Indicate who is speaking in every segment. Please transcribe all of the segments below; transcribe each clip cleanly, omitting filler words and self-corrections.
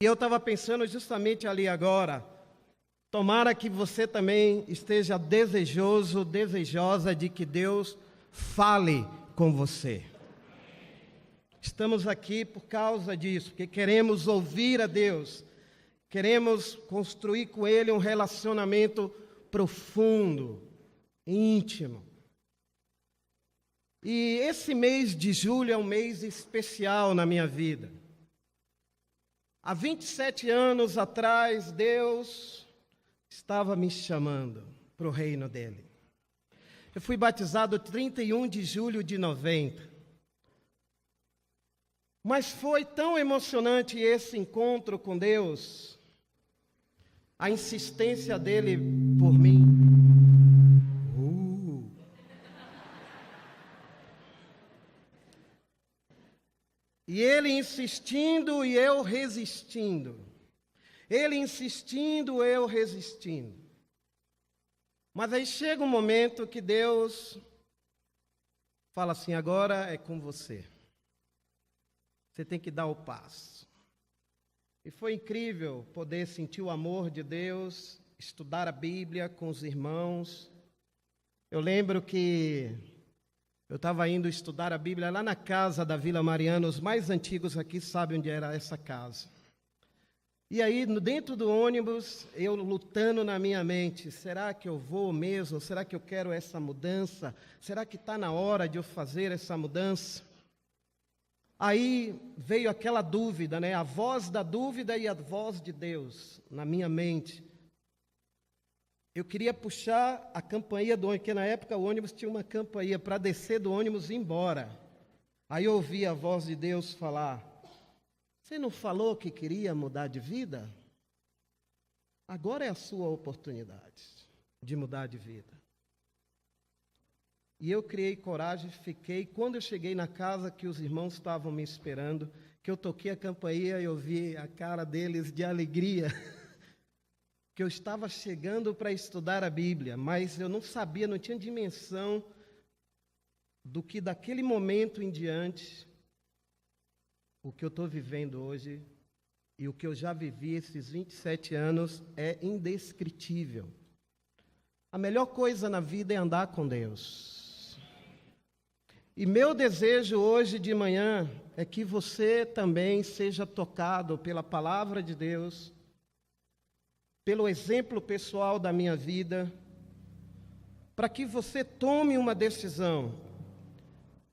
Speaker 1: E eu estava pensando justamente ali agora, tomara que você também esteja desejoso, desejosa de que Deus fale com você. Estamos aqui por causa disso, porque queremos ouvir a Deus, queremos construir com Ele um relacionamento profundo, íntimo. E esse mês de julho é um mês especial na minha vida. Há 27 anos atrás, Deus estava me chamando para o reino dele. Eu fui batizado 31 de julho de 90. Mas foi tão emocionante esse encontro com Deus, a insistência dele por mim. E ele insistindo e eu resistindo. Ele insistindo, eu resistindo. Mas aí chega um momento que Deus fala assim: agora é com você. Você tem que dar o passo. E foi incrível poder sentir o amor de Deus, estudar a Bíblia com os irmãos. Eu lembro que eu estava indo estudar a Bíblia lá na casa da Vila Mariana. Os mais antigos aqui sabem onde era essa casa. E aí, dentro do ônibus, eu lutando na minha mente: será que eu vou mesmo? Será que eu quero essa mudança? Será que está na hora de eu fazer essa mudança? Aí veio aquela dúvida, né? A voz da dúvida e a voz de Deus na minha mente. Eu queria puxar a campainha do ônibus, porque na época o ônibus tinha uma campainha para descer do ônibus e ir embora. Aí eu ouvi a voz de Deus falar: você não falou que queria mudar de vida? Agora é a sua oportunidade de mudar de vida. E eu criei coragem, fiquei. Quando eu cheguei na casa que os irmãos estavam me esperando, que eu toquei a campainha e eu vi a cara deles de alegria, que eu estava chegando para estudar a Bíblia, mas eu não sabia, não tinha dimensão do que daquele momento em diante, o que eu estou vivendo hoje e o que eu já vivi esses 27 anos é indescritível. A melhor coisa na vida é andar com Deus. E meu desejo hoje de manhã é que você também seja tocado pela palavra de Deus, pelo exemplo pessoal da minha vida, para que você tome uma decisão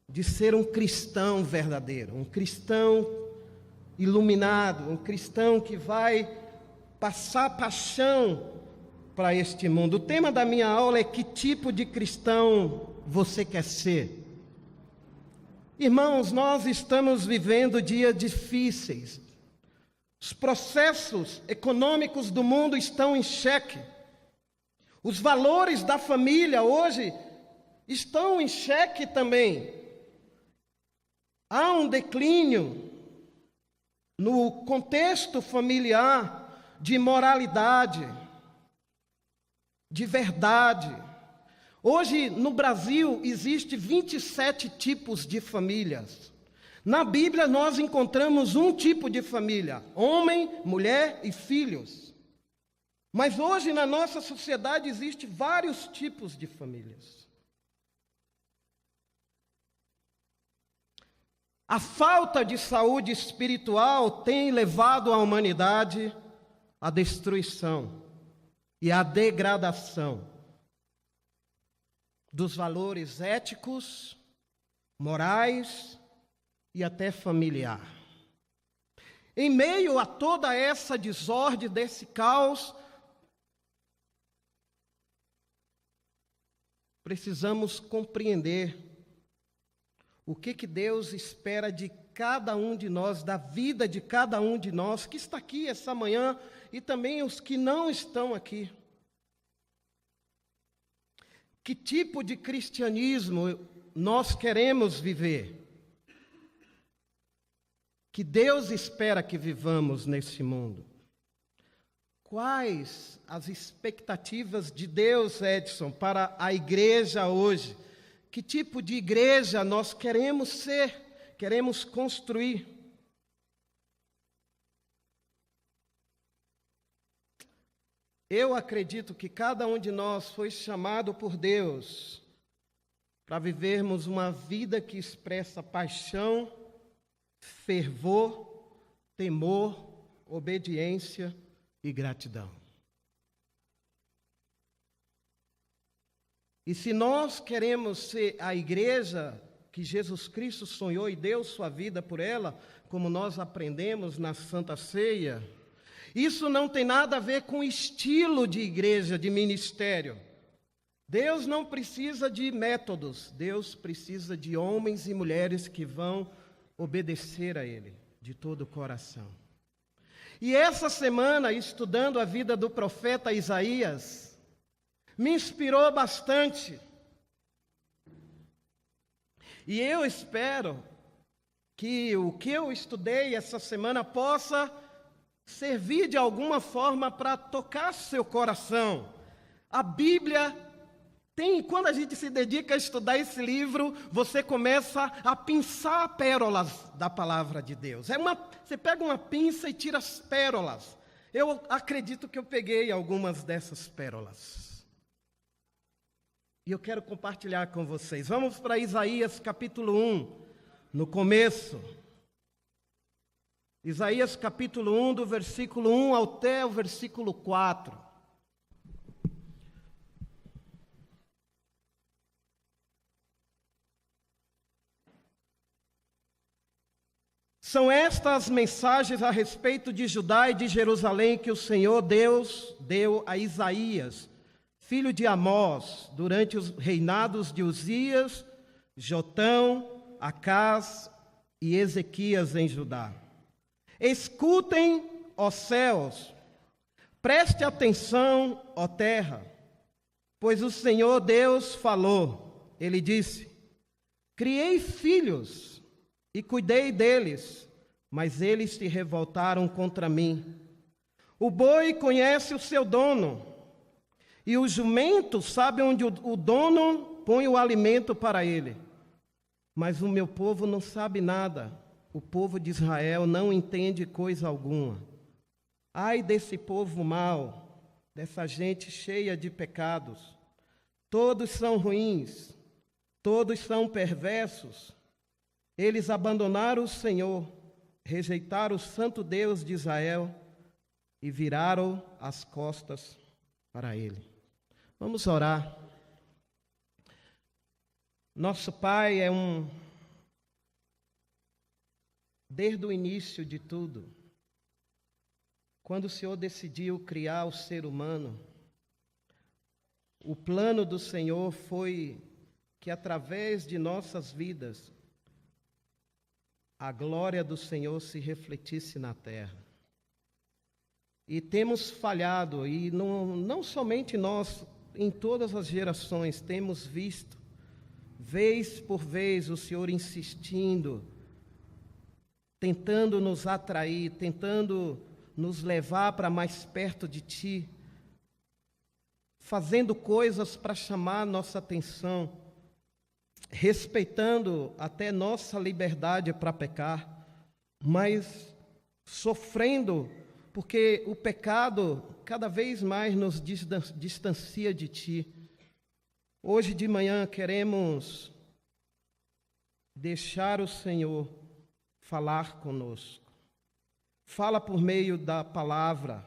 Speaker 1: de ser um cristão verdadeiro, um cristão iluminado, um cristão que vai passar paixão para este mundo. O tema da minha aula é: que tipo de cristão você quer ser? Irmãos, nós estamos vivendo dias difíceis. Os processos econômicos do mundo estão em xeque. Os valores da família hoje estão em xeque também. Há um declínio no contexto familiar de moralidade, de verdade. Hoje, no Brasil, existem 27 tipos de famílias. Na Bíblia, nós encontramos um tipo de família: homem, mulher e filhos. Mas hoje, na nossa sociedade, existem vários tipos de famílias. A falta de saúde espiritual tem levado a humanidade à destruição e à degradação dos valores éticos, morais e até familiar. Em meio a toda essa desordem, desse caos, precisamos compreender o que Deus espera de cada um de nós, da vida de cada um de nós que está aqui essa manhã e também os que não estão aqui. Que tipo de cristianismo nós queremos viver? Que Deus espera que vivamos nesse mundo? Quais as expectativas de Deus, Edson, para a igreja hoje? Que tipo de igreja nós queremos ser, queremos construir? Eu acredito que cada um de nós foi chamado por Deus para vivermos uma vida que expressa paixão, fervor, temor, obediência e gratidão. E se nós queremos ser a igreja que Jesus Cristo sonhou e deu sua vida por ela, como nós aprendemos na Santa Ceia, isso não tem nada a ver com estilo de igreja, de ministério. Deus não precisa de métodos, Deus precisa de homens e mulheres que vão obedecer a Ele de todo o coração. E essa semana, estudando a vida do profeta Isaías, me inspirou bastante. E eu espero que o que eu estudei essa semana possa servir de alguma forma para tocar seu coração. A Bíblia tem, quando a gente se dedica a estudar esse livro, você começa a pinçar pérolas da palavra de Deus. Você pega uma pinça e tira as pérolas. Eu acredito que eu peguei algumas dessas pérolas. E eu quero compartilhar com vocês. Vamos para Isaías capítulo 1, no começo. Isaías capítulo 1, do versículo 1 até o versículo 4. São estas as mensagens a respeito de Judá e de Jerusalém que o Senhor Deus deu a Isaías, filho de Amós, durante os reinados de Uzias, Jotão, Acás e Ezequias em Judá. Escutem, ó céus, preste atenção, ó terra, pois o Senhor Deus falou. Ele disse: criei filhos e cuidei deles, mas eles se revoltaram contra mim. O boi conhece o seu dono, e o jumento sabe onde o dono põe o alimento para ele. Mas o meu povo não sabe nada. O povo de Israel não entende coisa alguma. Ai desse povo mau, dessa gente cheia de pecados. Todos são ruins, todos são perversos. Eles abandonaram o Senhor, rejeitaram o Santo Deus de Israel e viraram as costas para Ele. Vamos orar. Nosso Pai desde o início de tudo, quando o Senhor decidiu criar o ser humano, o plano do Senhor foi que através de nossas vidas, a glória do Senhor se refletisse na terra. E temos falhado, e não somente nós, em todas as gerações, temos visto, vez por vez, o Senhor insistindo, tentando nos atrair, tentando nos levar para mais perto de Ti, fazendo coisas para chamar nossa atenção, respeitando até nossa liberdade para pecar, mas sofrendo, porque o pecado cada vez mais nos distancia de Ti. Hoje de manhã queremos deixar o Senhor falar conosco. Fala por meio da palavra,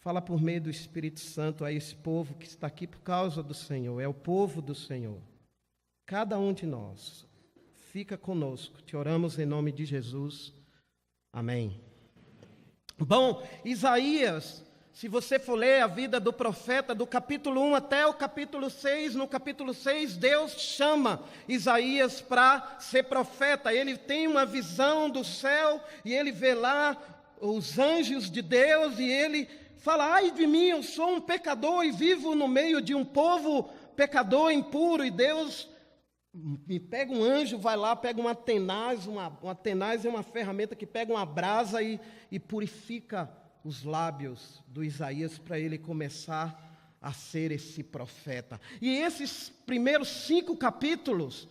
Speaker 1: fala por meio do Espírito Santo a esse povo que está aqui por causa do Senhor, é o povo do Senhor. Cada um de nós, fica conosco, te oramos em nome de Jesus, amém. Bom, Isaías, se você for ler a vida do profeta, do capítulo 1 até o capítulo 6, no capítulo 6, Deus chama Isaías para ser profeta. Ele tem uma visão do céu e ele vê lá os anjos de Deus e ele fala: ai de mim, eu sou um pecador e vivo no meio de um povo pecador impuro. E Deus me pega um anjo, vai lá, pega uma tenaz, uma tenaz é uma ferramenta que pega uma brasa e purifica os lábios do Isaías para ele começar a ser esse profeta. E esses primeiros 5 capítulos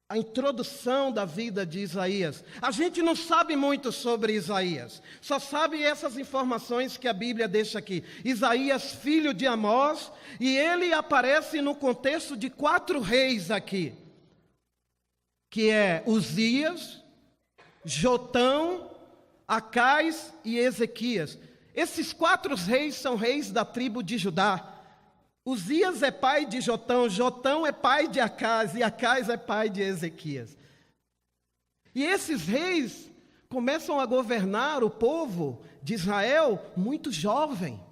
Speaker 1: a introdução da vida de Isaías. A gente não sabe muito sobre Isaías, só sabe essas informações que a Bíblia deixa aqui. Isaías, filho de Amós, e ele aparece no contexto de 4 reis aqui, que é Uzias, Jotão, Acais e Ezequias. Esses 4 reis são reis da tribo de Judá. Uzias é pai de Jotão, Jotão é pai de Acais, e Acais é pai de Ezequias. E esses reis começam a governar o povo de Israel muito jovem,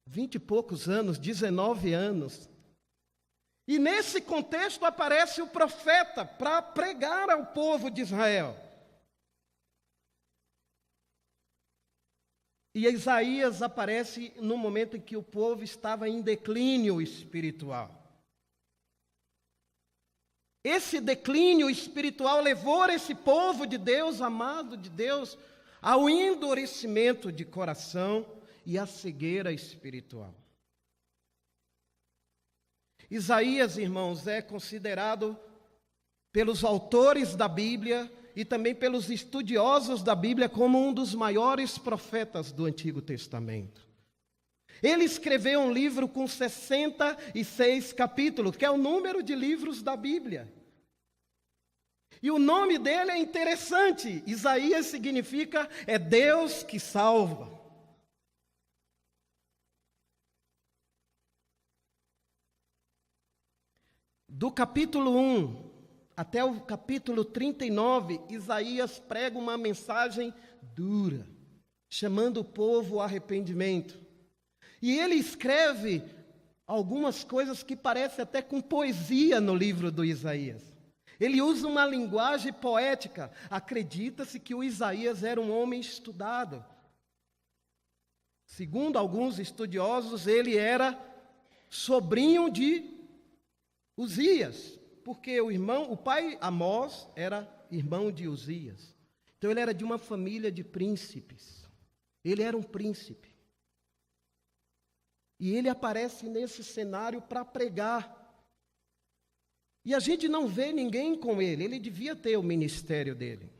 Speaker 1: 20 e poucos anos, 19 anos. E nesse contexto aparece o profeta para pregar ao povo de Israel. E Isaías aparece no momento em que o povo estava em declínio espiritual. Esse declínio espiritual levou esse povo de Deus, amado de Deus, ao endurecimento de coração e à cegueira espiritual. Isaías, irmãos, é considerado pelos autores da Bíblia e também pelos estudiosos da Bíblia como um dos maiores profetas do Antigo Testamento. Ele escreveu um livro com 66 capítulos, que é o número de livros da Bíblia. E o nome dele é interessante. Isaías significa é Deus que salva. Do capítulo 1 até o capítulo 39, Isaías prega uma mensagem dura, chamando o povo ao arrependimento. E ele escreve algumas coisas que parecem até com poesia no livro do Isaías. Ele usa uma linguagem poética. Acredita-se que o Isaías era um homem estudado. Segundo alguns estudiosos, ele era sobrinho de Uzias, porque o pai Amós era irmão de Uzias. Então ele era de uma família de príncipes. Ele era um príncipe. E ele aparece nesse cenário para pregar. E a gente não vê ninguém com ele. Ele devia ter o ministério dele.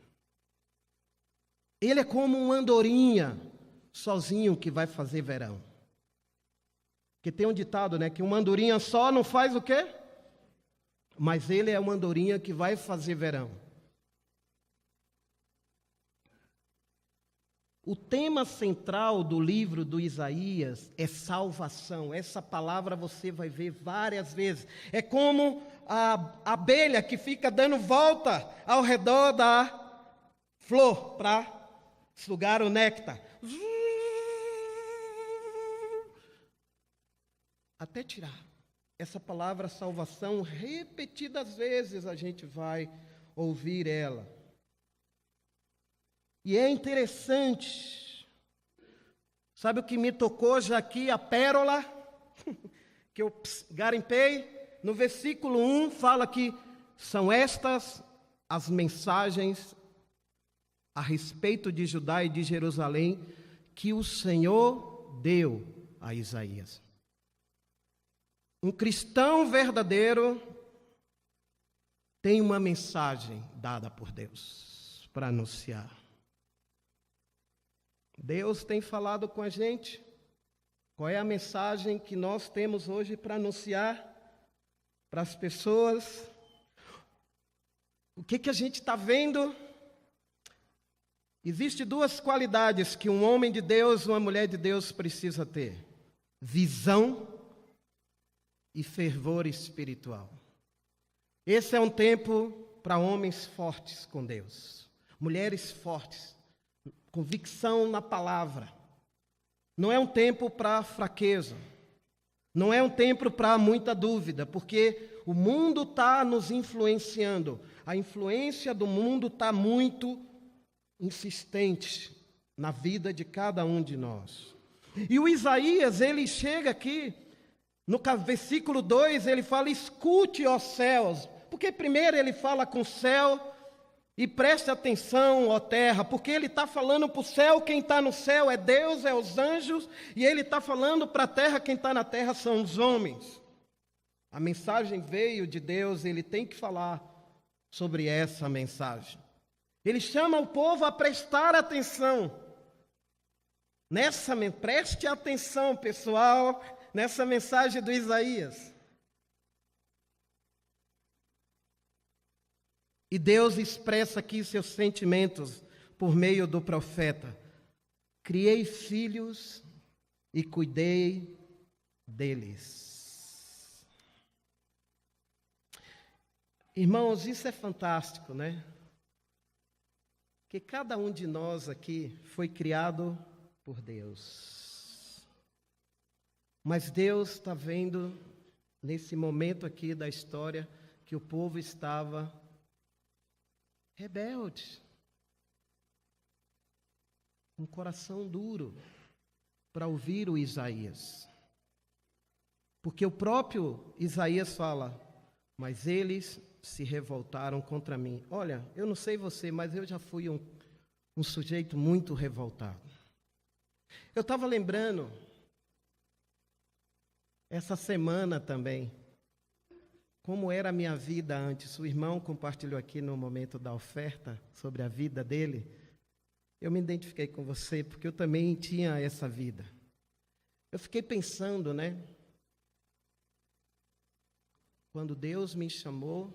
Speaker 1: Ele é como um andorinha sozinho que vai fazer verão. Porque tem um ditado, né? Que uma andorinha só não faz o quê? Mas ele é uma andorinha que vai fazer verão. O tema central do livro do Isaías é salvação. Essa palavra você vai ver várias vezes. É como a abelha que fica dando volta ao redor da flor para sugar o néctar. Até tirar. Essa palavra salvação, repetidas vezes a gente vai ouvir ela. E é interessante, sabe o que me tocou já aqui, a pérola, que eu garimpei? No versículo 1 fala que são estas as mensagens a respeito de Judá e de Jerusalém que o Senhor deu a Isaías. Um cristão verdadeiro tem uma mensagem dada por Deus para anunciar. Deus tem falado com a gente. Qual é a mensagem que nós temos hoje para anunciar para as pessoas? O que a gente está vendo? Existem 2 qualidades que um homem de Deus, uma mulher de Deus precisa ter: visão e fervor espiritual. Esse é um tempo para homens fortes com Deus, mulheres fortes, convicção na palavra. Não é um tempo para fraqueza, não é um tempo para muita dúvida, porque o mundo está nos influenciando. A influência do mundo está muito insistente na vida de cada um de nós. E o Isaías, ele chega aqui, no versículo 2, ele fala: escute, ó céus. Porque primeiro ele fala com o céu, e preste atenção, ó terra, porque ele está falando para o céu, quem está no céu é Deus, é os anjos, e ele está falando para a terra, quem está na terra são os homens. A mensagem veio de Deus, ele tem que falar sobre essa mensagem. Ele chama o povo a prestar atenção. Preste atenção, pessoal, nessa mensagem do Isaías. E Deus expressa aqui seus sentimentos por meio do profeta. Criei filhos e cuidei deles. Irmãos, isso é fantástico, né? Que cada um de nós aqui foi criado por Deus. Mas Deus está vendo, nesse momento aqui da história, que o povo estava rebelde, um coração duro para ouvir o Isaías. Porque o próprio Isaías fala, mas eles se revoltaram contra mim. Olha, eu não sei você, mas eu já fui um sujeito muito revoltado. Eu estava lembrando, essa semana também, como era a minha vida antes. O irmão compartilhou aqui no momento da oferta sobre a vida dele. Eu me identifiquei com você, porque eu também tinha essa vida. Eu fiquei pensando, né? Quando Deus me chamou,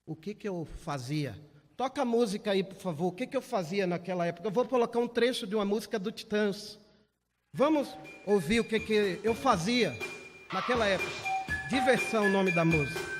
Speaker 1: o que eu fazia? Toca a música aí, por favor. O que eu fazia naquela época? Eu vou colocar um trecho de uma música do Titãs. Vamos ouvir o que eu fazia naquela época. Diversão, o nome da música.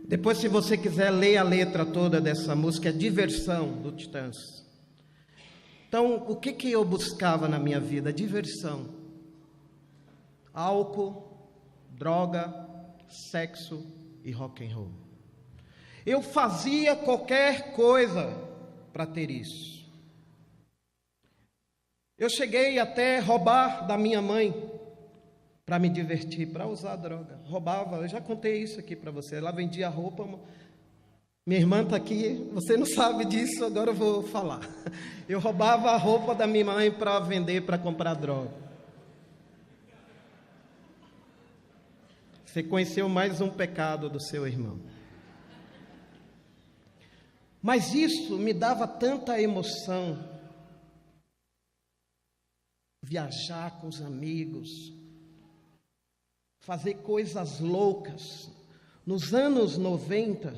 Speaker 1: Depois, se você quiser ler a letra toda dessa música, é Diversão, do Titãs. Então, o que eu buscava na minha vida? Diversão. Álcool, droga, sexo e rock and roll. Eu fazia qualquer coisa para ter isso. Eu cheguei até roubar da minha mãe para me divertir, para usar droga. Roubava, eu já contei isso aqui para você. Ela vendia roupa. Minha irmã está aqui, você não sabe disso, agora eu vou falar. Eu roubava a roupa da minha mãe para vender, para comprar droga. Você conheceu mais um pecado do seu irmão. Mas isso me dava tanta emoção. Viajar com os amigos, fazer coisas loucas. Nos anos 90,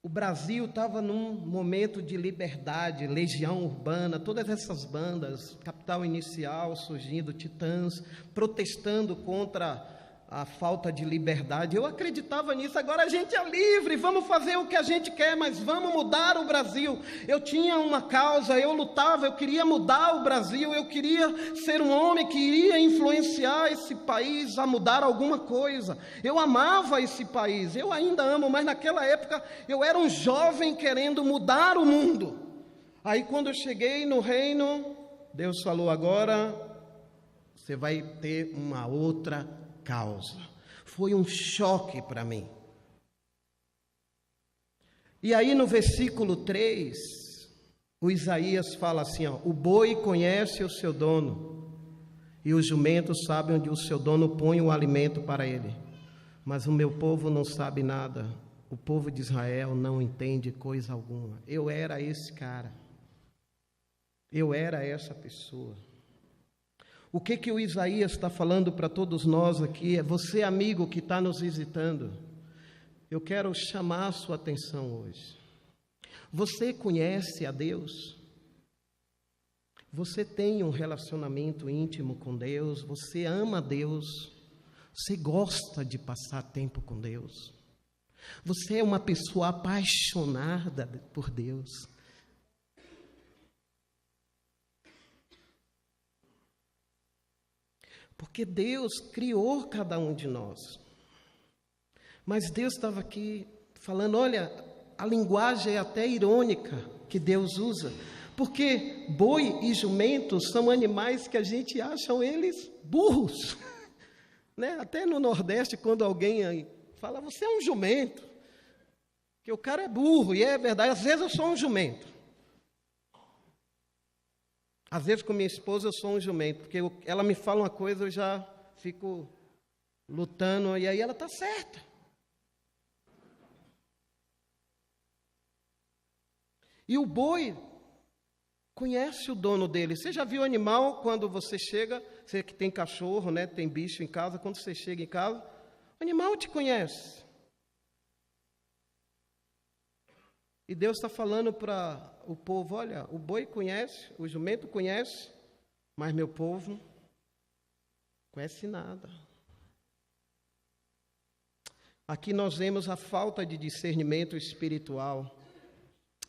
Speaker 1: o Brasil estava num momento de liberdade, Legião Urbana, todas essas bandas, Capital Inicial surgindo, Titãs, protestando contra a falta de liberdade. Eu acreditava nisso. Agora a gente é livre, vamos fazer o que a gente quer, mas vamos mudar o Brasil. Eu tinha uma causa, eu lutava, eu queria mudar o Brasil, eu queria ser um homem que iria influenciar esse país a mudar alguma coisa. Eu amava esse país, eu ainda amo, mas naquela época eu era um jovem querendo mudar o mundo. Aí quando eu cheguei no reino, Deus falou: agora você vai ter uma outra causa. Foi um choque para mim. E aí no versículo 3, o Isaías fala assim, ó: o boi conhece o seu dono, e o jumento sabe onde o seu dono põe o alimento para ele, mas o meu povo não sabe nada, o povo de Israel não entende coisa alguma. Eu era esse cara. Eu era essa pessoa. O que o Isaías está falando para todos nós aqui é: você, amigo que está nos visitando, eu quero chamar a sua atenção hoje. Você conhece a Deus? Você tem um relacionamento íntimo com Deus? Você ama Deus? Você gosta de passar tempo com Deus? Você é uma pessoa apaixonada por Deus? Porque Deus criou cada um de nós. Mas Deus estava aqui falando, olha, a linguagem é até irônica que Deus usa, porque boi e jumento são animais que a gente acha eles burros. Né? Até no Nordeste, quando alguém fala, você é um jumento, que o cara é burro, e é verdade, às vezes eu sou um jumento. Às vezes com minha esposa eu sou um jumento, porque ela me fala uma coisa, eu já fico lutando, e aí ela está certa. E o boi conhece o dono dele. Você já viu animal quando você chega, você que tem cachorro, né, tem bicho em casa, quando você chega em casa, o animal te conhece. E Deus está falando para o povo, olha, o boi conhece, o jumento conhece, mas meu povo não conhece nada. Aqui nós vemos a falta de discernimento espiritual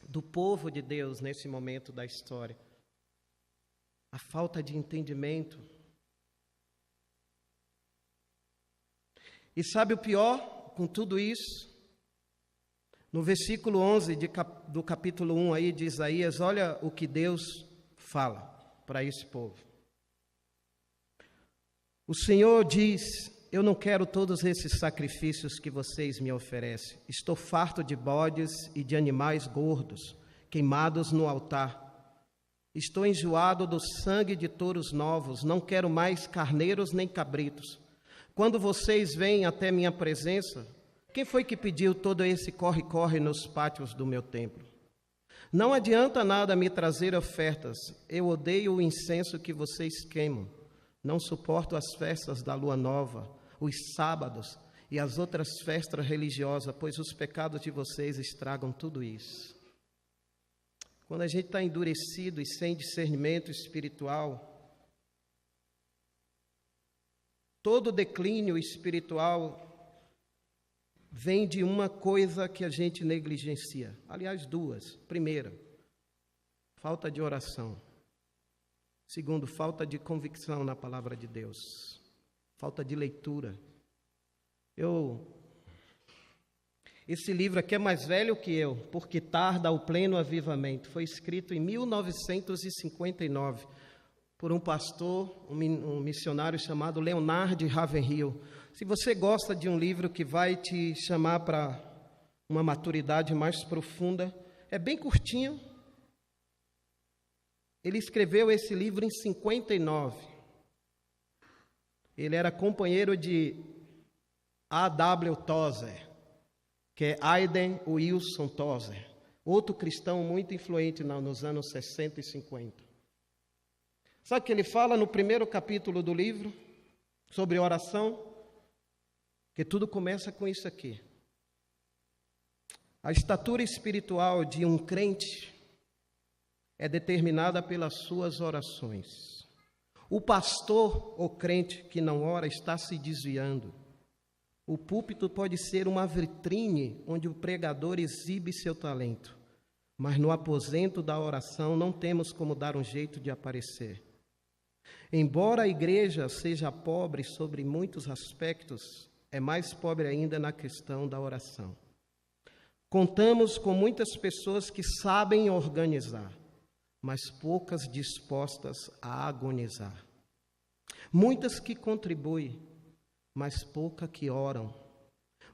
Speaker 1: do povo de Deus nesse momento da história. A falta de entendimento. E sabe o pior com tudo isso? No versículo 11 do capítulo 1 aí de Isaías, olha o que Deus fala para esse povo. O Senhor diz, eu não quero todos esses sacrifícios que vocês me oferecem. Estou farto de bodes e de animais gordos, queimados no altar. Estou enjoado do sangue de touros novos, não quero mais carneiros nem cabritos. Quando vocês vêm até minha presença, quem foi que pediu todo esse corre-corre nos pátios do meu templo? Não adianta nada me trazer ofertas, eu odeio o incenso que vocês queimam. Não suporto as festas da lua nova, os sábados e as outras festas religiosas, pois os pecados de vocês estragam tudo isso. Quando a gente está endurecido e sem discernimento espiritual, todo declínio espiritual vem de uma coisa que a gente negligencia. Aliás, duas. Primeira, falta de oração. Segundo, falta de convicção na palavra de Deus. Falta de leitura. Esse livro aqui é mais velho que eu, porque tarda o pleno avivamento. Foi escrito em 1959 por um pastor, um missionário chamado Leonard Ravenhill. Se você gosta de um livro que vai te chamar para uma maturidade mais profunda, é bem curtinho. Ele escreveu esse livro em 59. Ele era companheiro de A.W. Tozer, que é Hayden Wilson Tozer, outro cristão muito influente nos anos 60 e 50. Sabe o que ele fala no primeiro capítulo do livro sobre oração? Que tudo começa com isso aqui. A estatura espiritual de um crente é determinada pelas suas orações. O pastor ou crente que não ora está se desviando. O púlpito pode ser uma vitrine onde o pregador exibe seu talento, mas no aposento da oração não temos como dar um jeito de aparecer. Embora a igreja seja pobre sobre muitos aspectos, é mais pobre ainda na questão da oração. Contamos com muitas pessoas que sabem organizar, mas poucas dispostas a agonizar. Muitas que contribuem, mas pouca que oram.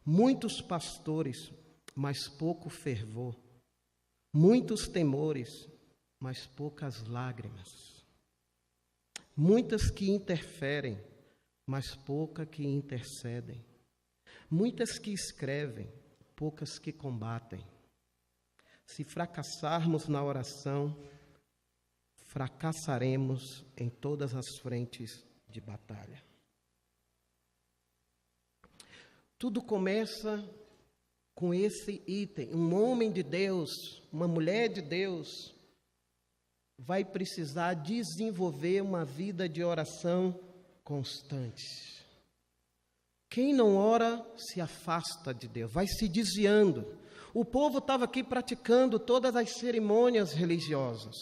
Speaker 1: Muitos pastores, mas pouco fervor. Muitos temores, mas poucas lágrimas. Muitas que interferem, mas pouca que intercedem. Muitas que escrevem, poucas que combatem. Se fracassarmos na oração, fracassaremos em todas as frentes de batalha. Tudo começa com esse item. Um homem de Deus, uma mulher de Deus, vai precisar desenvolver uma vida de oração constante. Quem não ora se afasta de Deus, vai se desviando. O povo estava aqui praticando todas as cerimônias religiosas,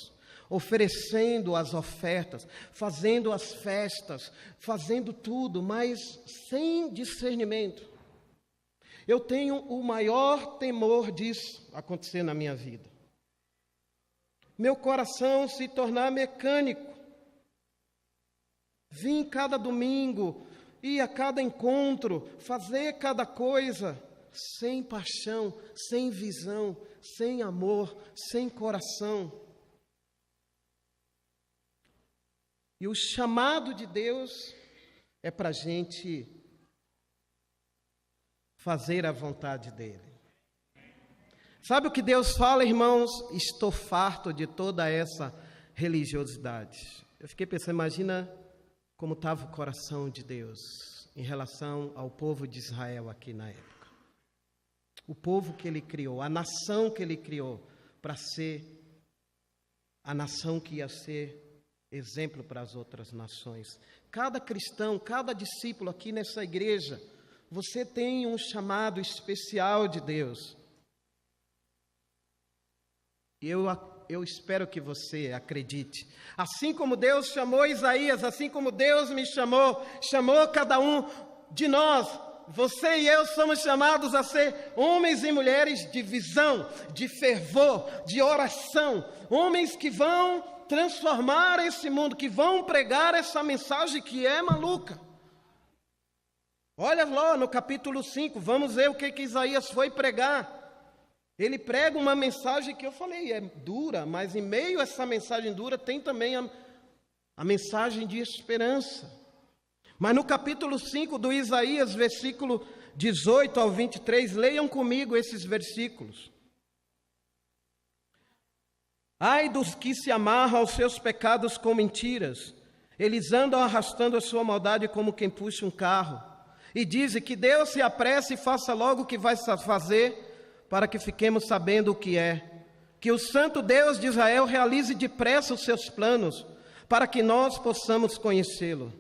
Speaker 1: oferecendo as ofertas, fazendo as festas, fazendo tudo, mas sem discernimento. Eu tenho o maior temor disso acontecer na minha vida. Meu coração se tornar mecânico. Vim cada domingo, ir a cada encontro, fazer cada coisa, sem paixão, sem visão, sem amor, sem coração. E o chamado de Deus é para a gente fazer a vontade dEle. Sabe o que Deus fala, irmãos? Estou farto de toda essa religiosidade. Eu fiquei pensando, imagina como estava o coração de Deus em relação ao povo de Israel aqui na época. O povo que Ele criou, a nação que Ele criou para ser a nação que ia ser exemplo para as outras nações. Cada cristão, cada discípulo aqui nessa igreja, você tem um chamado especial de Deus. E eu espero que você acredite. Assim como Deus chamou Isaías, assim como Deus me chamou cada um de nós. Você e eu somos chamados a ser homens e mulheres de visão, de fervor, de oração. Homens que vão transformar esse mundo, que vão pregar essa mensagem que é maluca. Olha lá no capítulo 5, vamos ver o que Isaías foi pregar. Ele prega uma mensagem que eu falei, é dura, mas em meio a essa mensagem dura tem também a mensagem de esperança. Mas no capítulo 5 do Isaías, versículo 18 ao 23, leiam comigo esses versículos. Ai dos que se amarram aos seus pecados com mentiras, eles andam arrastando a sua maldade como quem puxa um carro. E dizem que Deus se apresse e faça logo o que vai fazer, para que fiquemos sabendo o que é. Que o santo Deus de Israel realize depressa os seus planos, para que nós possamos conhecê-lo.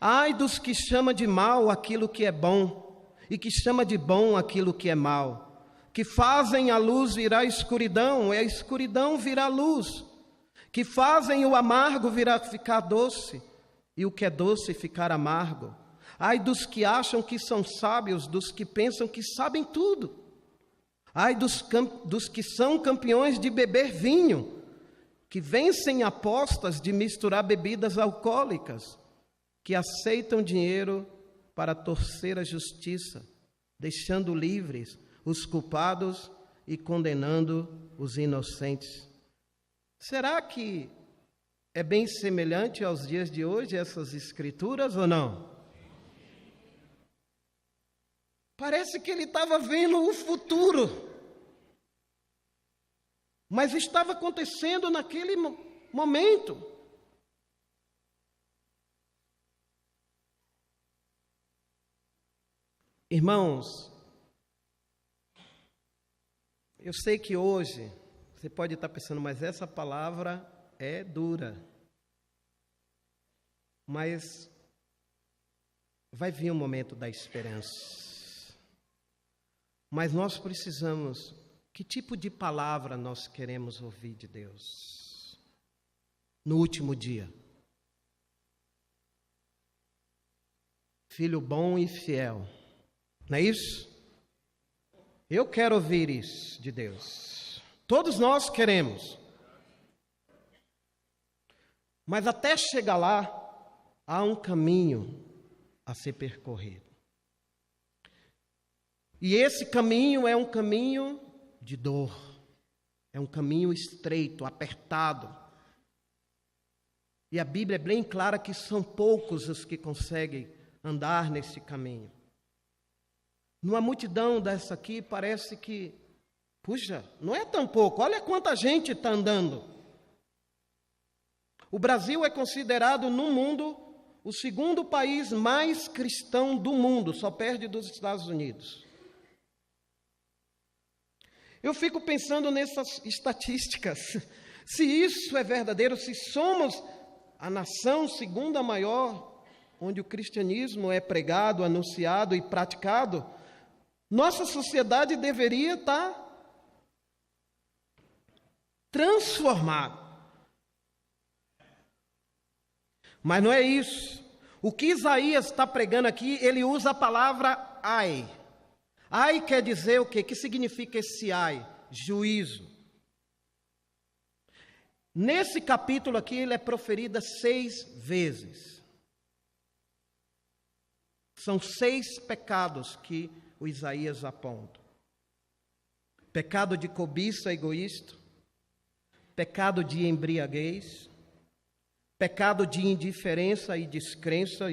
Speaker 1: Ai dos que chama de mal aquilo que é bom, e que chama de bom aquilo que é mal. Que fazem a luz virar escuridão, e a escuridão virar luz. Que fazem o amargo ficar doce, e o que é doce ficar amargo. Ai dos que acham que são sábios, dos que pensam que sabem tudo. Ai dos que são campeões de beber vinho, que vencem apostas de misturar bebidas alcoólicas, que aceitam dinheiro para torcer a justiça, deixando livres os culpados e condenando os inocentes. Será que é bem semelhante aos dias de hoje essas escrituras ou não? Parece que ele estava vendo o futuro, mas estava acontecendo naquele momento. Irmãos, eu sei que hoje você pode estar pensando, mas essa palavra é dura. Mas vai vir um momento da esperança. Mas nós precisamos, que tipo de palavra nós queremos ouvir de Deus no último dia? Filho bom e fiel, não é isso? Eu quero ouvir isso de Deus. Todos nós queremos. Mas até chegar lá, há um caminho a ser percorrido. E esse caminho é um caminho de dor, é um caminho estreito, apertado. E a Bíblia é bem clara que são poucos os que conseguem andar nesse caminho. Numa multidão dessa aqui, parece que, puxa, não é tão pouco, olha quanta gente está andando. O Brasil é considerado no mundo o segundo país mais cristão do mundo, só perde dos Estados Unidos. Eu fico pensando nessas estatísticas. Se isso é verdadeiro, se somos a nação segunda maior, onde o cristianismo é pregado, anunciado e praticado, nossa sociedade deveria estar transformada. Mas não é isso. O que Isaías está pregando aqui, ele usa a palavra ai. Ai quer dizer o quê? O que significa esse ai? Juízo. Nesse capítulo aqui, ele é proferida 6 vezes. São 6 pecados que o Isaías aponta. Pecado de cobiça egoísta, pecado de embriaguez, pecado de indiferença e descrença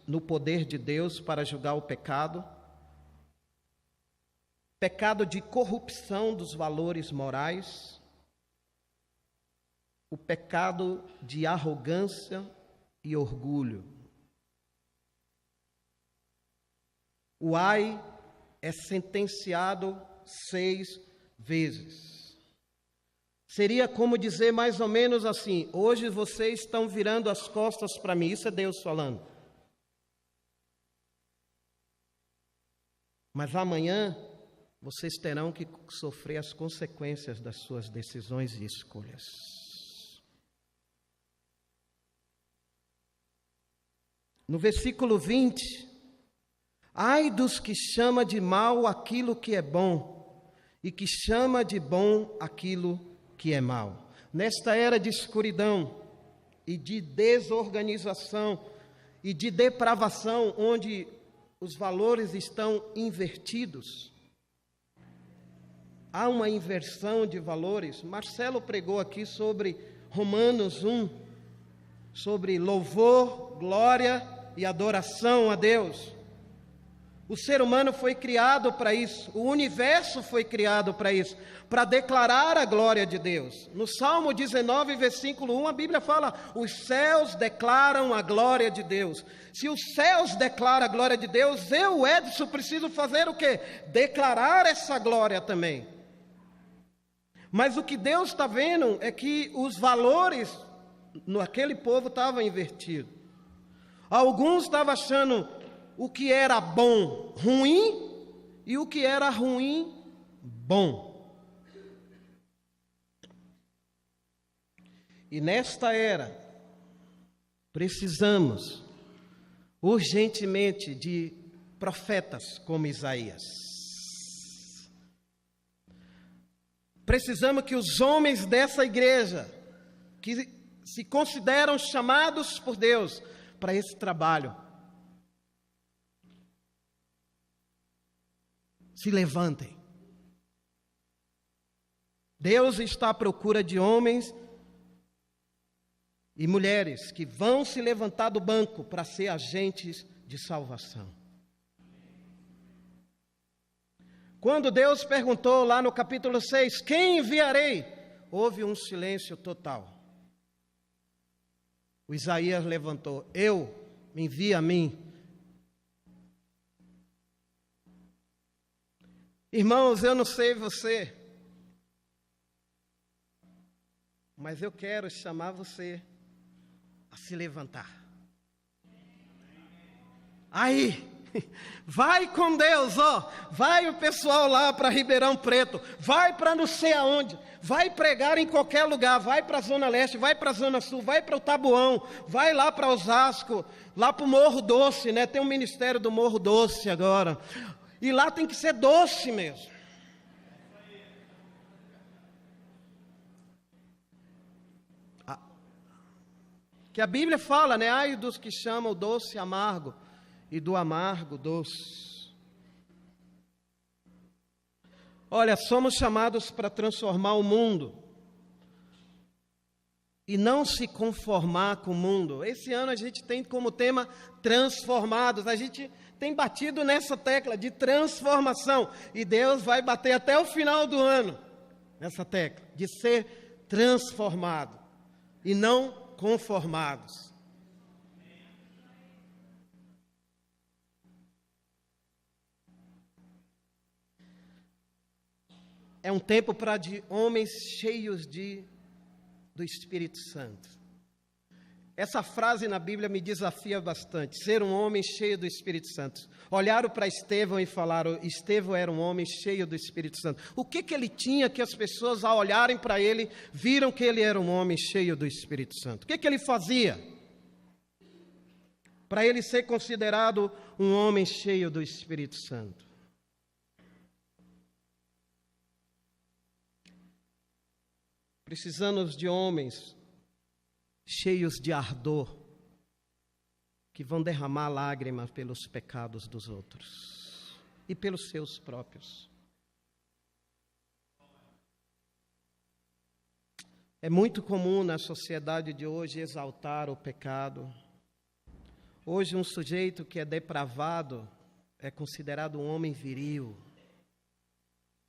Speaker 1: no poder de Deus para julgar o pecado, pecado de corrupção dos valores morais, o pecado de arrogância e orgulho. O ai é sentenciado 6 vezes. Seria como dizer mais ou menos assim: hoje vocês estão virando as costas para mim. Isso é Deus falando. Mas amanhã vocês terão que sofrer as consequências das suas decisões e escolhas. No versículo 20, ai dos que chama de mal aquilo que é bom, e que chama de bom aquilo que é mal. Nesta era de escuridão e de desorganização e de depravação, onde os valores estão invertidos, há uma inversão de valores. Marcelo pregou aqui sobre Romanos 1, sobre louvor, glória e adoração a Deus. O ser humano foi criado para isso, o universo foi criado para isso, para declarar a glória de Deus. No Salmo 19, versículo 1, a Bíblia fala: os céus declaram a glória de Deus. Se os céus declaram a glória de Deus, eu, Edson, preciso fazer o quê? Declarar essa glória também. Mas o que Deus está vendo é que os valores naquele povo estavam invertidos. Alguns estavam achando o que era bom ruim e o que era ruim bom. E nesta era, precisamos urgentemente de profetas como Isaías. Precisamos que os homens dessa igreja, que se consideram chamados por Deus para esse trabalho, se levantem. Deus está à procura de homens e mulheres que vão se levantar do banco para ser agentes de salvação. Quando Deus perguntou lá no capítulo 6, quem enviarei? Houve um silêncio total. O Isaías levantou: me envia a mim. Irmãos, eu não sei você, mas eu quero chamar você a se levantar. Aí, vai com Deus, vai o pessoal lá para Ribeirão Preto, vai para não sei aonde, vai pregar em qualquer lugar, vai para a Zona Leste, vai para a Zona Sul, vai para o Taboão, vai lá para Osasco, lá para o Morro Doce, né? Tem um ministério do Morro Doce agora. E lá tem que ser doce mesmo. Que a Bíblia fala, né? Ai dos que chamam o doce amargo e do amargo doce. Olha, somos chamados para transformar o mundo. e não se conformar com o mundo. Esse ano a gente tem como tema transformados. A gente tem batido nessa tecla de transformação. E Deus vai bater até o final do ano nessa tecla de ser transformado e não conformados. É um tempo para de homens cheios do Espírito Santo. Essa frase na Bíblia me desafia bastante. Ser um homem cheio do Espírito Santo. Olharam para Estevão e falaram: Estevão era um homem cheio do Espírito Santo. O que ele tinha que as pessoas, ao olharem para ele, viram que ele era um homem cheio do Espírito Santo? O que ele fazia para ele ser considerado um homem cheio do Espírito Santo? Precisamos de homens cheios de ardor, que vão derramar lágrimas pelos pecados dos outros e pelos seus próprios. É muito comum na sociedade de hoje exaltar o pecado. Hoje, um sujeito que é depravado é considerado um homem viril,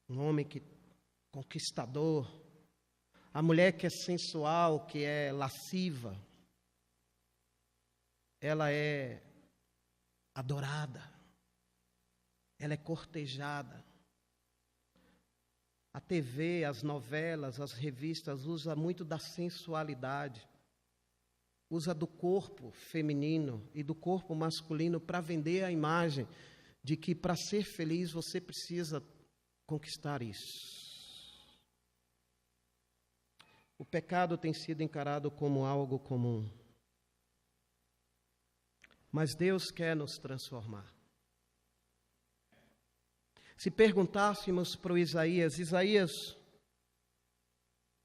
Speaker 1: um homem conquistador. A mulher que é sensual, que é lasciva, ela é adorada, ela é cortejada. A TV, as novelas, as revistas usam muito da sensualidade, usa do corpo feminino e do corpo masculino para vender a imagem de que para ser feliz você precisa conquistar isso. O pecado tem sido encarado como algo comum. Mas Deus quer nos transformar. Se perguntássemos para o Isaías: Isaías,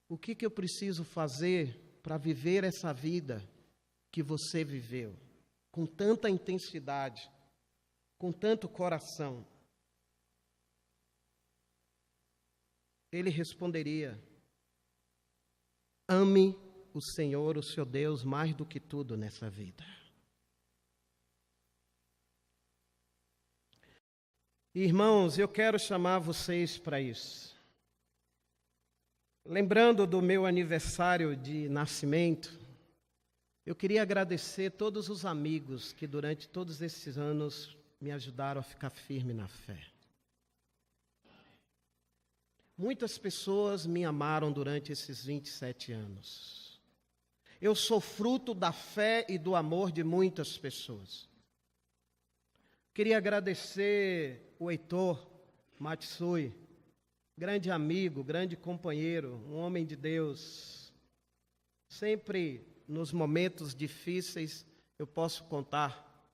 Speaker 1: o que eu preciso fazer para viver essa vida que você viveu? Com tanta intensidade, com tanto coração. Ele responderia: ame o Senhor, o seu Deus, mais do que tudo nessa vida. Irmãos, eu quero chamar vocês para isso. Lembrando do meu aniversário de nascimento, eu queria agradecer todos os amigos que durante todos esses anos me ajudaram a ficar firme na fé. Muitas pessoas me amaram durante esses 27 anos. Eu sou fruto da fé e do amor de muitas pessoas. Queria agradecer o Heitor Matsui, grande amigo, grande companheiro, um homem de Deus. Sempre nos momentos difíceis eu posso contar.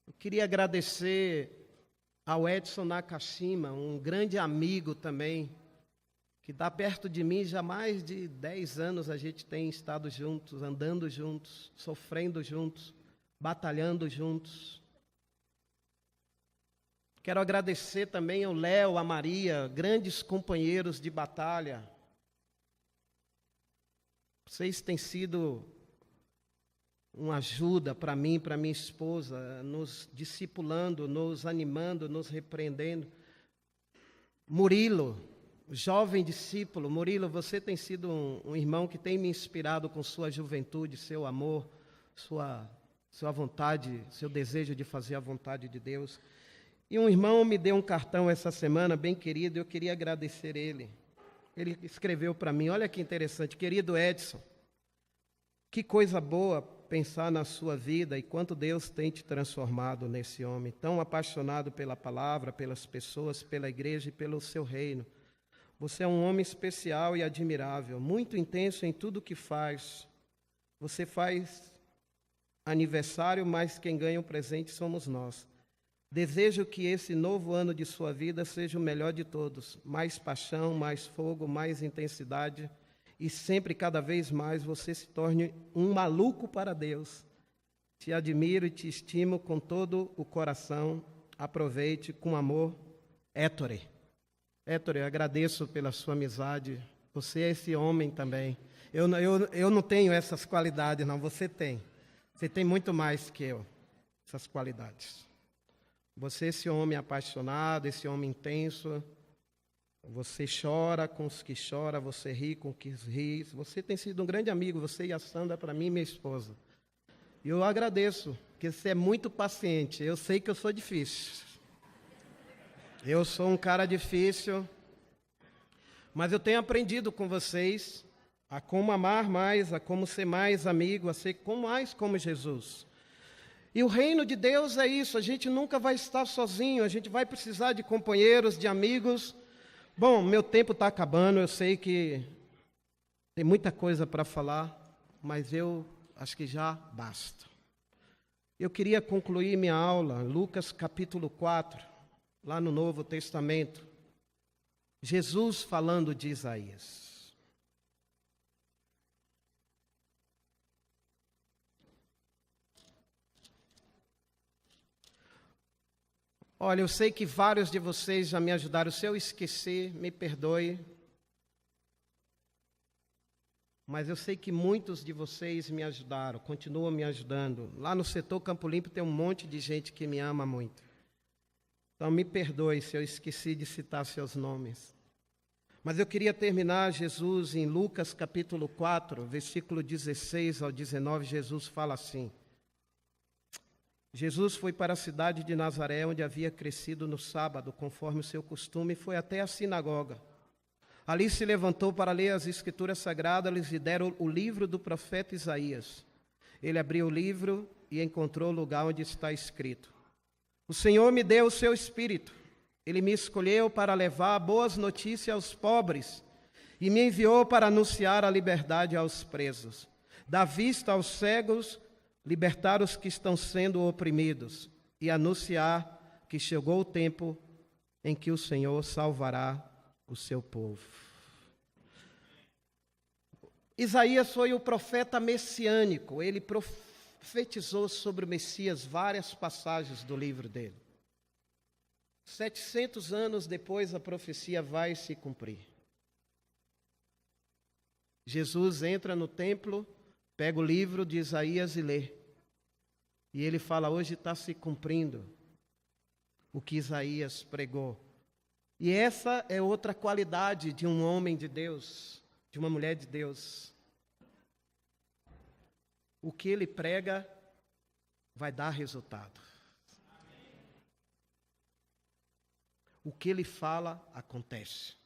Speaker 1: Eu queria agradecer ao Edson Nakashima, um grande amigo também, que está perto de mim já há mais de 10 anos. A gente tem estado juntos, andando juntos, sofrendo juntos, batalhando juntos. Quero agradecer também ao Léo, a Maria, grandes companheiros de batalha. Vocês têm sido uma ajuda para mim, para minha esposa, nos discipulando, nos animando, nos repreendendo. Murilo, jovem discípulo, Murilo, você tem sido um irmão que tem me inspirado com sua juventude, seu amor, sua vontade, seu desejo de fazer a vontade de Deus. E um irmão me deu um cartão essa semana, bem querido, eu queria agradecer ele. Ele escreveu para mim: olha que interessante, querido Edson, que coisa boa pensar na sua vida e quanto Deus tem te transformado nesse homem, tão apaixonado pela palavra, pelas pessoas, pela igreja e pelo seu reino. Você é um homem especial e admirável, muito intenso em tudo que faz. Você faz aniversário, mas quem ganha o presente somos nós. Desejo que esse novo ano de sua vida seja o melhor de todos. Mais paixão, mais fogo, mais intensidade. E sempre, cada vez mais, você se torne um maluco para Deus. Te admiro e te estimo com todo o coração. Aproveite com amor. Ettore, eu agradeço pela sua amizade. Você é esse homem também. Eu não tenho essas qualidades, não. Você tem. Você tem muito mais que eu, essas qualidades. Você, esse homem apaixonado, esse homem intenso. Você chora com os que choram, você ri com os que ri. Você tem sido um grande amigo, você e a Sandra, para mim e minha esposa. E eu agradeço, porque você é muito paciente. Eu sei que eu sou difícil. Eu sou um cara difícil. Mas eu tenho aprendido com vocês a como amar mais, a como ser mais amigo, a ser mais como Jesus. E o reino de Deus é isso, a gente nunca vai estar sozinho, a gente vai precisar de companheiros, de amigos. Bom, meu tempo está acabando, eu sei que tem muita coisa para falar, mas eu acho que já basta. Eu queria concluir minha aula, Lucas capítulo 4, lá no Novo Testamento. Jesus falando de Isaías. Olha, eu sei que vários de vocês já me ajudaram. Se eu esquecer, me perdoe. Mas eu sei que muitos de vocês me ajudaram, continuam me ajudando. Lá no setor Campo Limpo tem um monte de gente que me ama muito. Então me perdoe se eu esqueci de citar seus nomes. Mas eu queria terminar Jesus em Lucas capítulo 4, versículo 16 ao 19, Jesus fala assim. Jesus foi para a cidade de Nazaré, onde havia crescido no sábado, conforme o seu costume, e foi até a sinagoga. Ali se levantou para ler as Escrituras Sagradas e deram o livro do profeta Isaías. Ele abriu o livro e encontrou o lugar onde está escrito: O Senhor me deu o seu Espírito. Ele me escolheu para levar boas notícias aos pobres e me enviou para anunciar a liberdade aos presos, dar vista aos cegos, libertar os que estão sendo oprimidos e anunciar que chegou o tempo em que o Senhor salvará o seu povo. Isaías foi o profeta messiânico, ele profetizou sobre o Messias várias passagens do livro dele. 700 anos depois a profecia vai se cumprir. Jesus entra no templo, pega o livro de Isaías e lê. E ele fala, hoje está se cumprindo o que Isaías pregou. E essa é outra qualidade de um homem de Deus, de uma mulher de Deus. O que ele prega vai dar resultado. O que ele fala, acontece.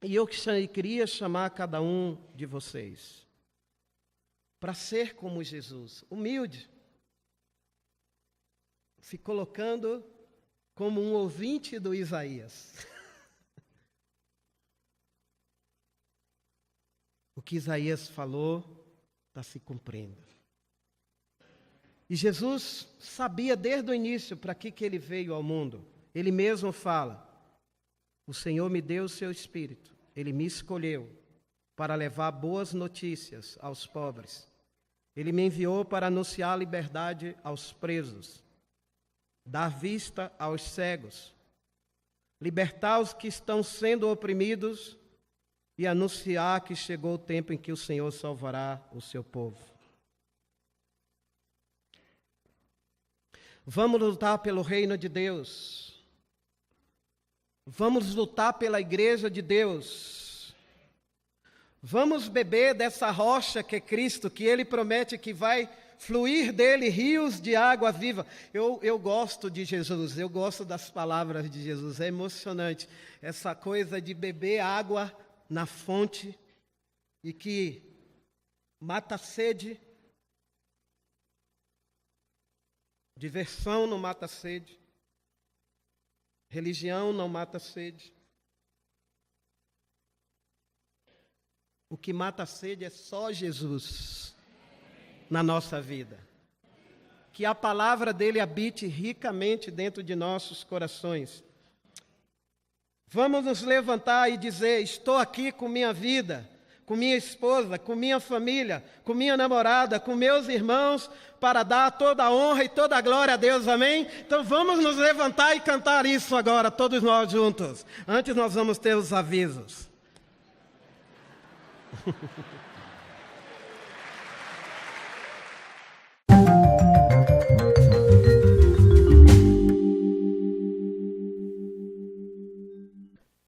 Speaker 1: E eu queria chamar cada um de vocês para ser como Jesus, humilde, se colocando como um ouvinte do Isaías. O que Isaías falou está se cumprindo. E Jesus sabia desde o início para que ele veio ao mundo. Ele mesmo fala, o Senhor me deu o seu Espírito, Ele me escolheu para levar boas notícias aos pobres. Ele me enviou para anunciar a liberdade aos presos, dar vista aos cegos, libertar os que estão sendo oprimidos e anunciar que chegou o tempo em que o Senhor salvará o seu povo. Vamos lutar pelo reino de Deus. Vamos lutar pela igreja de Deus. Vamos beber dessa rocha que é Cristo, que Ele promete que vai fluir dele rios de água viva. Eu gosto de Jesus, eu gosto das palavras de Jesus, é emocionante. Essa coisa de beber água na fonte e que mata a sede. Diversão não mata a sede. Religião não mata a sede. O que mata a sede é só Jesus na nossa vida. Que a palavra dele habite ricamente dentro de nossos corações. Vamos nos levantar e dizer, estou aqui com minha vida, com minha esposa, com minha família, com minha namorada, com meus irmãos, para dar toda a honra e toda a glória a Deus, amém? Então vamos nos levantar e cantar isso agora, todos nós juntos. Antes nós vamos ter os avisos.